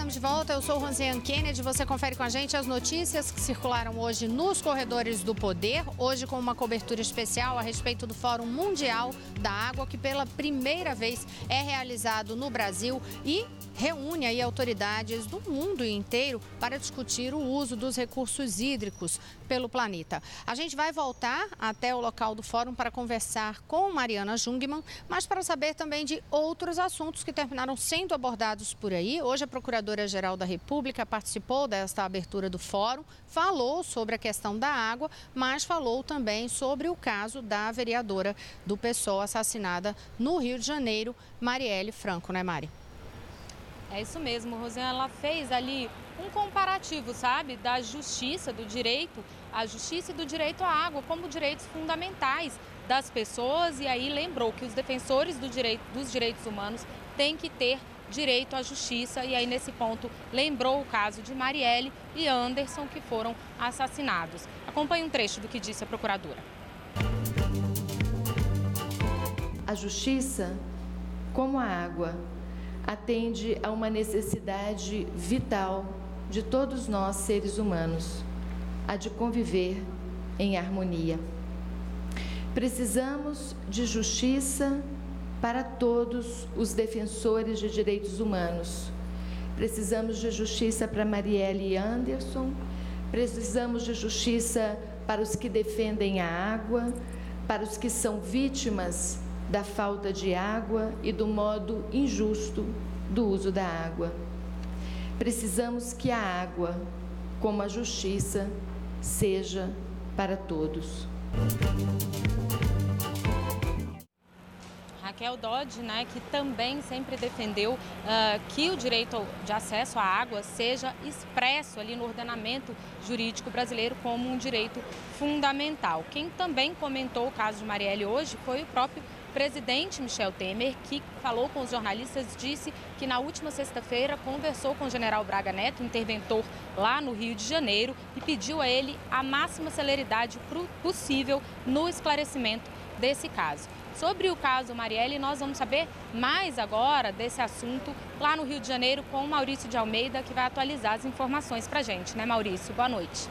estamos de volta. Eu sou Rosiane Kennedy. Você confere com a gente as notícias que circularam hoje nos corredores do poder. Hoje com uma cobertura especial a respeito do Fórum Mundial da Água, que pela primeira vez é realizado no Brasil e reúne aí autoridades do mundo inteiro para discutir o uso dos recursos hídricos pelo planeta. A gente vai voltar até o local do fórum para conversar com Mariana Jungmann, mas para saber também de outros assuntos que terminaram sendo abordados por aí. Hoje a Procuradora-Geral da República participou desta abertura do fórum, falou sobre a questão da água, mas falou também sobre o caso da vereadora do PSOL assassinada no Rio de Janeiro, Marielle Franco, né, Mari? É isso mesmo, Rosiane, ela fez ali um comparativo, sabe, da justiça, do direito à justiça e do direito à água como direitos fundamentais das pessoas, e aí lembrou que os defensores dos direitos humanos têm que ter direito à justiça, e aí nesse ponto lembrou o caso de Marielle e Anderson, que foram assassinados. Acompanhe um trecho do que disse a procuradora. A justiça, como a água, atende a uma necessidade vital de todos nós, seres humanos, a de conviver em harmonia. Precisamos de justiça para todos os defensores de direitos humanos. Precisamos de justiça para Marielle e Anderson, precisamos de justiça para os que defendem a água, para os que são vítimas da falta de água e do modo injusto do uso da água. Precisamos que a água, como a justiça, seja para todos. Raquel Dodge, né, que também sempre defendeu que o direito de acesso à água seja expresso ali no ordenamento jurídico brasileiro como um direito fundamental. Quem também comentou o caso de Marielle hoje foi o próprio presidente Michel Temer, que falou com os jornalistas, disse que na última sexta-feira conversou com o general Braga Neto, interventor lá no Rio de Janeiro, e pediu a ele a máxima celeridade possível no esclarecimento desse caso. Sobre o caso Marielle, nós vamos saber mais agora desse assunto lá no Rio de Janeiro com o Maurício de Almeida, que vai atualizar as informações para a gente, né, Maurício? Boa noite.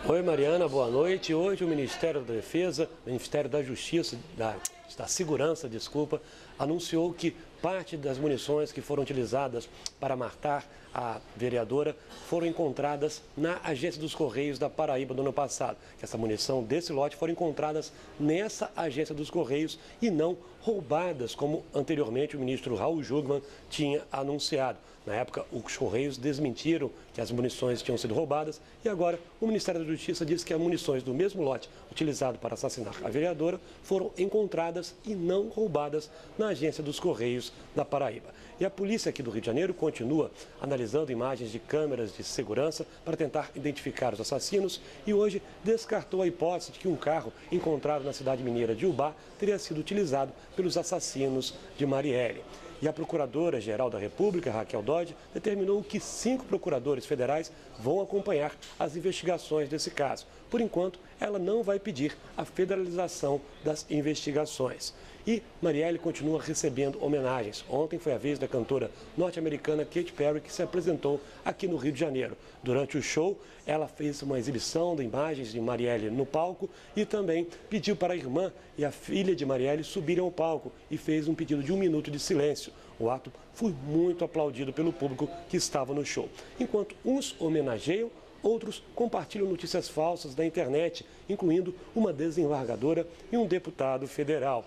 Oi, Mariana, boa noite. Hoje o Ministério da Defesa, o Ministério da Justiça, da Segurança, anunciou que parte das munições que foram utilizadas para matar a vereadora foram encontradas na Agência dos Correios da Paraíba do ano passado. Que essa munição desse lote foram encontradas nessa Agência dos Correios e não roubadas, como anteriormente o ministro Raul Jungmann tinha anunciado. Na época, os Correios desmentiram que as munições tinham sido roubadas e agora o Ministério da Justiça diz que as munições do mesmo lote utilizado para assassinar a vereadora foram encontradas e não roubadas na Agência dos Correios da Paraíba. E a polícia aqui do Rio de Janeiro continua analisando imagens de câmeras de segurança para tentar identificar os assassinos e hoje descartou a hipótese de que um carro encontrado na cidade mineira de Ubá teria sido utilizado pelos assassinos de Marielle. E a Procuradora-Geral da República, Raquel Dodge, determinou que 5 procuradores federais vão acompanhar as investigações desse caso. Por enquanto, ela não vai pedir a federalização das investigações. E Marielle continua recebendo homenagens. Ontem foi a vez da cantora norte-americana Katy Perry, que se apresentou aqui no Rio de Janeiro. Durante o show, ela fez uma exibição de imagens de Marielle no palco e também pediu para a irmã e a filha de Marielle subirem ao palco e fez um pedido de 1 minuto de silêncio. O ato foi muito aplaudido pelo público que estava no show. Enquanto uns homenageiam, outros compartilham notícias falsas da internet, incluindo uma desembargadora e um deputado federal.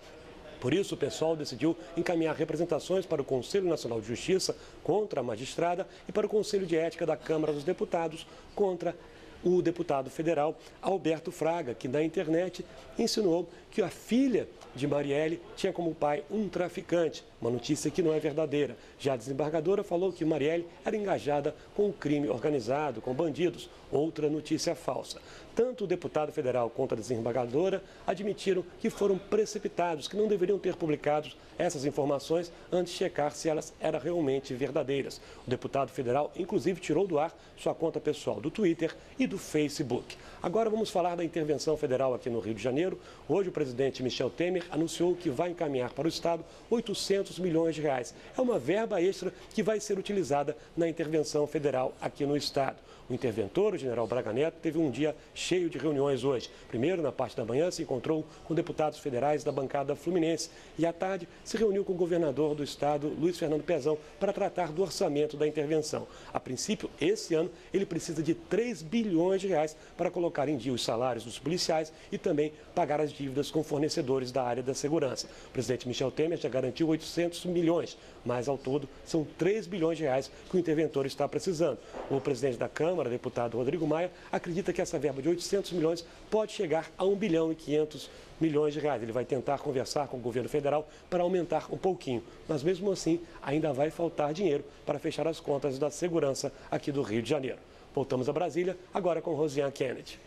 Por isso, o pessoal decidiu encaminhar representações para o Conselho Nacional de Justiça contra a magistrada e para o Conselho de Ética da Câmara dos Deputados contra o deputado federal Alberto Fraga, que na internet insinuou que a filha de Marielle tinha como pai um traficante, uma notícia que não é verdadeira. Já a desembargadora falou que Marielle era engajada com o crime organizado, com bandidos, outra notícia falsa. Tanto o deputado federal quanto a desembargadora admitiram que foram precipitados, que não deveriam ter publicado essas informações antes de checar se elas eram realmente verdadeiras. O deputado federal, inclusive, tirou do ar sua conta pessoal do Twitter e do do Facebook. Agora vamos falar da intervenção federal aqui no Rio de Janeiro. Hoje o presidente Michel Temer anunciou que vai encaminhar para o Estado 800 milhões de reais. É uma verba extra que vai ser utilizada na intervenção federal aqui no Estado. O interventor, o general Braga Neto, teve um dia cheio de reuniões hoje. Primeiro, na parte da manhã, se encontrou com deputados federais da bancada fluminense e, à tarde, se reuniu com o governador do Estado, Luiz Fernando Pezão, para tratar do orçamento da intervenção. A princípio, esse ano, ele precisa de 3 bilhões de reais para colocar em dia os salários dos policiais e também pagar as dívidas com fornecedores da área da segurança. O presidente Michel Temer já garantiu 800 milhões, mas ao todo são 3 bilhões de reais que o interventor está precisando. O presidente da Câmara, deputado Rodrigo Maia, acredita que essa verba de 800 milhões pode chegar a 1 bilhão e 500 milhões de reais. Ele vai tentar conversar com o governo federal para aumentar um pouquinho, mas mesmo assim ainda vai faltar dinheiro para fechar as contas da segurança aqui do Rio de Janeiro. Voltamos a Brasília, agora com Rosiane Kennedy.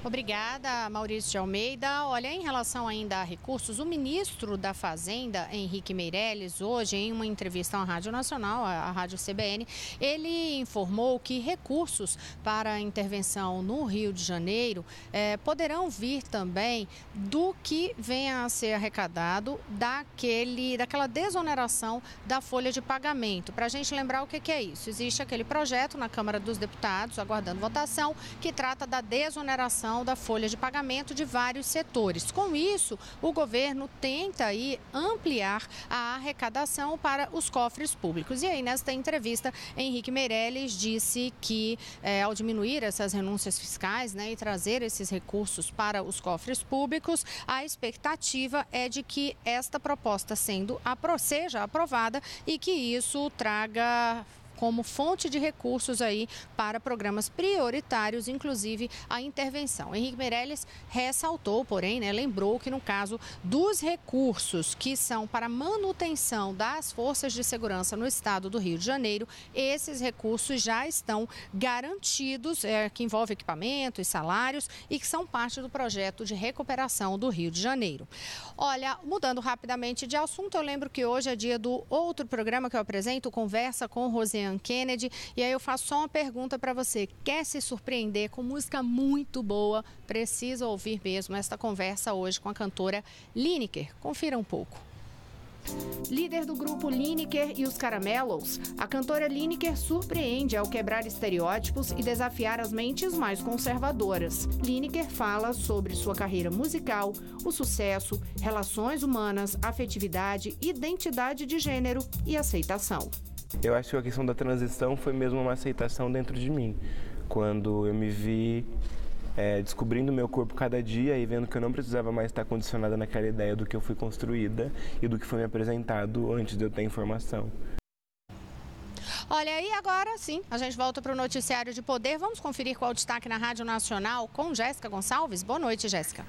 Obrigada, Maurício de Almeida. Olha, em relação ainda a recursos, o ministro da Fazenda, Henrique Meirelles, hoje, em uma entrevista à Rádio Nacional, à Rádio CBN, ele informou que recursos para a intervenção no Rio de Janeiro poderão vir também do que venha a ser arrecadado daquela desoneração da folha de pagamento. Para a gente lembrar o que é isso, existe aquele projeto na Câmara dos Deputados, aguardando votação, que trata da desoneração da folha de pagamento de vários setores. Com isso, o governo tenta aí ampliar a arrecadação para os cofres públicos. E aí, nesta entrevista, Henrique Meirelles disse que, ao diminuir essas renúncias fiscais, e trazer esses recursos para os cofres públicos, a expectativa é de que esta proposta seja aprovada e que isso traga como fonte de recursos aí para programas prioritários, inclusive a intervenção. Henrique Meirelles ressaltou, porém, lembrou que no caso dos recursos que são para manutenção das forças de segurança no estado do Rio de Janeiro, esses recursos já estão garantidos, que envolve equipamento e salários e que são parte do projeto de recuperação do Rio de Janeiro. Olha, mudando rapidamente de assunto, eu lembro que hoje é dia do outro programa que eu apresento, Conversa com Rosiane Kennedy, e aí eu faço só uma pergunta para você. Quer se surpreender com música muito boa? Precisa ouvir mesmo esta conversa hoje com a cantora Lineker. Confira um pouco. Líder do grupo Lineker e os Caramelos, a cantora Lineker surpreende ao quebrar estereótipos e desafiar as mentes mais conservadoras. Lineker fala sobre sua carreira musical, o sucesso, relações humanas, afetividade, identidade de gênero e aceitação. Eu acho que a questão da transição foi mesmo uma aceitação dentro de mim. Quando eu me vi descobrindo meu corpo cada dia e vendo que eu não precisava mais estar condicionada naquela ideia do que eu fui construída e do que foi me apresentado antes de eu ter informação. Olha, e agora sim, a gente volta para o Noticiário de Poder. Vamos conferir qual é o destaque na Rádio Nacional com Jéssica Gonçalves. Boa noite, Jéssica.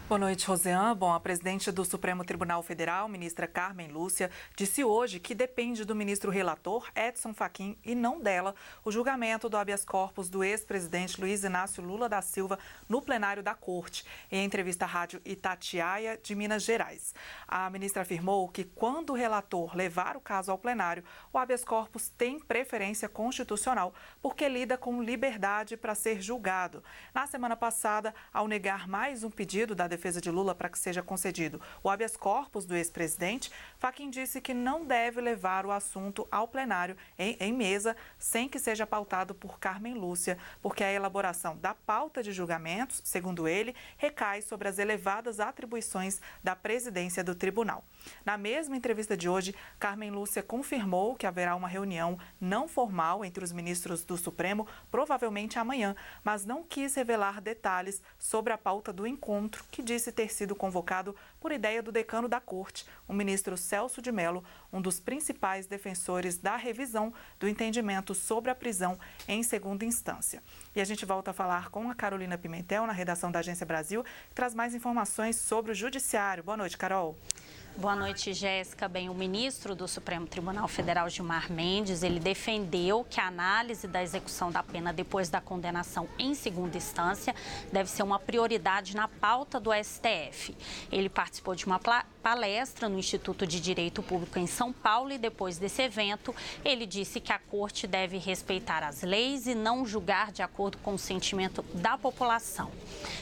Boa noite, Rosiane. Bom, a presidente do Supremo Tribunal Federal, ministra Carmen Lúcia, disse hoje que depende do ministro relator, Edson Fachin, e não dela, o julgamento do habeas corpus do ex-presidente Luiz Inácio Lula da Silva no plenário da Corte, em entrevista à rádio Itatiaia, de Minas Gerais. A ministra afirmou que quando o relator levar o caso ao plenário, o habeas corpus tem preferência constitucional, porque lida com liberdade para ser julgado. Na semana passada, ao negar mais um pedido da defesa de Lula para que seja concedido o habeas corpus do ex-presidente, Fachin disse que não deve levar o assunto ao plenário em mesa sem que seja pautado por Carmen Lúcia, porque a elaboração da pauta de julgamentos, segundo ele, recai sobre as elevadas atribuições da presidência do tribunal. Na mesma entrevista de hoje, Carmen Lúcia confirmou que haverá uma reunião não formal entre os ministros do Supremo, provavelmente amanhã, mas não quis revelar detalhes sobre a pauta do encontro, que disse ter sido convocado por ideia do decano da Corte, o ministro Celso de Mello, um dos principais defensores da revisão do entendimento sobre a prisão em segunda instância. E a gente volta a falar com a Carolina Pimentel, na redação da Agência Brasil, que traz mais informações sobre o Judiciário. Boa noite, Carol. Boa noite, Jéssica. Bem, o ministro do Supremo Tribunal Federal, Gilmar Mendes, ele defendeu que a análise da execução da pena depois da condenação em segunda instância deve ser uma prioridade na pauta do STF. Ele participou de uma palestra no Instituto de Direito Público em São Paulo e depois desse evento, ele disse que a Corte deve respeitar as leis e não julgar de acordo com o sentimento da população.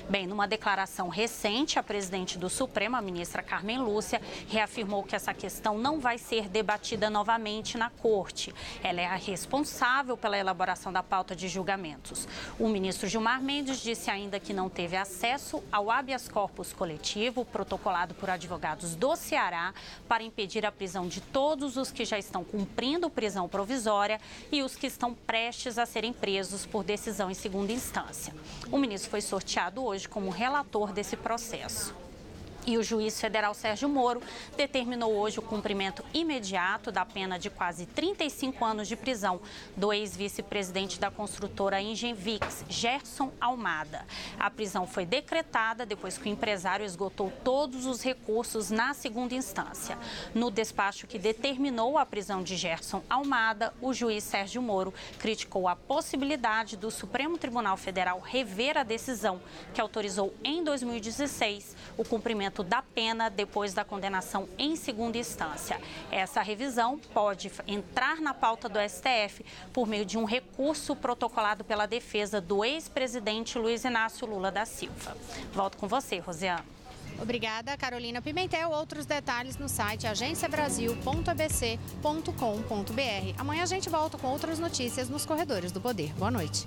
Bem, numa declaração recente, a presidente do Supremo, a ministra Carmen Lúcia, reafirmou que essa questão não vai ser debatida novamente na Corte. Ela é a responsável pela elaboração da pauta de julgamentos. O ministro Gilmar Mendes disse ainda que não teve acesso ao habeas corpus coletivo protocolado por advogados do Ceará para impedir a prisão de todos os que já estão cumprindo prisão provisória e os que estão prestes a serem presos por decisão em segunda instância. O ministro foi sorteado hoje como relator desse processo. E o juiz federal Sérgio Moro determinou hoje o cumprimento imediato da pena de quase 35 anos de prisão do ex-vice-presidente da construtora Engenvix, Gerson Almada. A prisão foi decretada depois que o empresário esgotou todos os recursos na segunda instância. No despacho que determinou a prisão de Gerson Almada, o juiz Sérgio Moro criticou a possibilidade do Supremo Tribunal Federal rever a decisão que autorizou em 2016 o cumprimento da pena depois da condenação em segunda instância. Essa revisão pode entrar na pauta do STF por meio de um recurso protocolado pela defesa do ex-presidente Luiz Inácio Lula da Silva. Volto com você, Rosiane. Obrigada, Carolina Pimentel. Outros detalhes no site agenciabrasil.abc.com.br. Amanhã a gente volta com outras notícias nos Corredores do Poder. Boa noite.